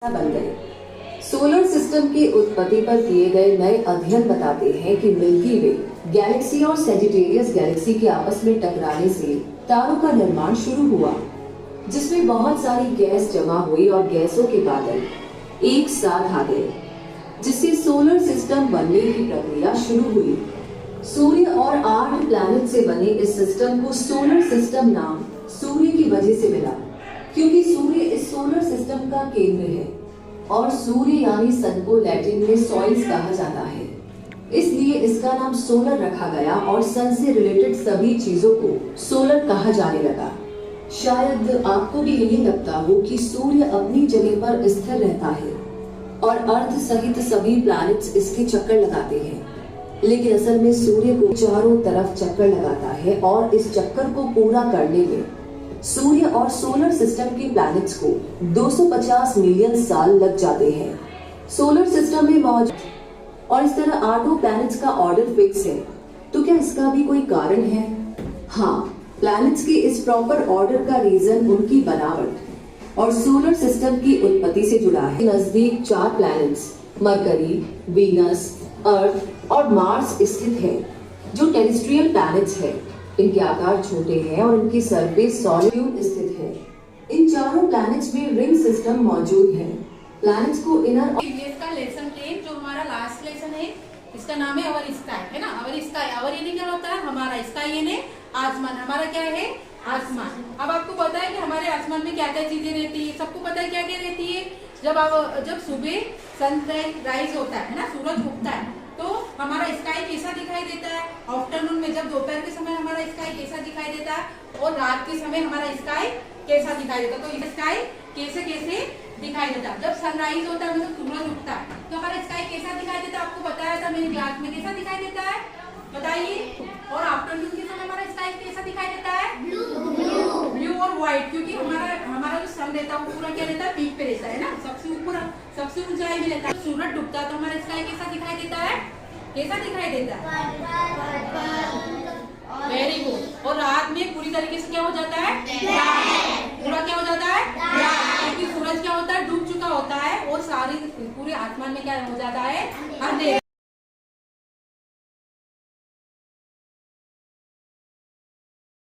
बन गए। Solar system की उत्पत्ति पर किए गए नए अध्ययन बताते हैं कि मिल्की वे गैलेक्सी और सेजिटेरियस गैलेक्सी के आपस में टकराने से तारों का निर्माण शुरू हुआ, जिसमें बहुत सारी गैस जमा हुई और गैसों के बादल एक साथ आ गए, जिससे सोलर सिस्टम बनने की प्रक्रिया शुरू हुई। सूर्य और 8 प्लैनेट से बने इस सिस्टम को सोलर सिस्टम नाम सूर्य की वजह से मिला, क्योंकि सूर्य इस सोलर सिस्टम का केंद्र है और सूर्य यानी सन को लैटिन में सॉइल्स कहा जाता है, इसलिए इसका नाम सोलर रखा गया और सन से रिलेटेड सभी चीजों को सोलर कहा जाने लगा। शायद आपको भी यही लगता हो कि सूर्य अपनी जगह पर स्थिर रहता है और अर्थ सहित सभी प्लैनेट्स इसके चक्कर लगाते हैं, लेकिन असल में सूर्य को चारों तरफ चक्कर लगाता है और इस चक्कर को पूरा करने में सूर्य और सोलर सिस्टम के प्लैनेट्स को 250 मिलियन साल लग जाते हैं। सोलर सिस्टम में मौजूद और इस तरह 8 प्लैनेट्स का ऑर्डर फिक्स है, तो क्या इसका भी कोई कारण है? हाँ, प्लैनेट्स के इस प्रॉपर ऑर्डर का रीजन उनकी बनावट और सोलर सिस्टम की उत्पत्ति से जुड़ा है। नजदीक 4 प्लैनेट्स मरकरी, वीनस, अर्थ और मार्स स्थित है, जो टेरेस्ट्रियल प्लैनेट्स है। इनके आकार छोटे हैं और इनकी सरफेस सॉलिड स्थित है। इन चारों प्लैनेट्स में रिंग सिस्टम मौजूद है। प्लैनेट्स को इनर का लेसन 10 जो हमारा लास्ट लेसन है, इसका नाम है अवर स्काई, है ना। अवर स्काई, अवर यानी क्या होता है? हमारा। स्काई यानी आसमान। हमारा क्या है? आसमान। अब आपको पता है कि हमारे आसमान में क्या क्या चीजें रहती है? सबको पता है क्या क्या रहती है? जब सुबह सनराइज होता है ना, सूरज उगता है, तो हमारा स्काई कैसा दिखाई देता है? आफ्टरनून में जब दोपहर के समय हमारा स्काई कैसा दिखाई देता है और रात के समय हमारा स्काई कैसा दिखाई देता है? तो स्काई कैसे कैसे दिखाई देता है? जब सनराइज होता है, मतलब सूरज उगता है, तो हमारा स्काई कैसा दिखाई देता है? आपको बताया था मेरी क्लास में, कैसा दिखाई देता है बताइए। और आफ्टरनून के समय हमारा स्काई कैसा दिखाई देता है? ब्लू और व्हाइट, क्योंकि हमारा जो सन रहता है वो पूरा क्या रहता है? पीक पे रहता है ना, सबसे ऊपर, सबसे ऊंचाई में रहता है। सूरज डूबता है तो हमारा स्काई कैसा दिखाई देता है? कैसा दिखाई देता है? Very good. और रात में पूरी तरीके से क्या हो जाता है? पूरा क्या हो जाता है? क्योंकि सूरज क्या होता है? डूब चुका होता है और सारी पूरे आसमान में क्या हो जाता है? अंधेरा।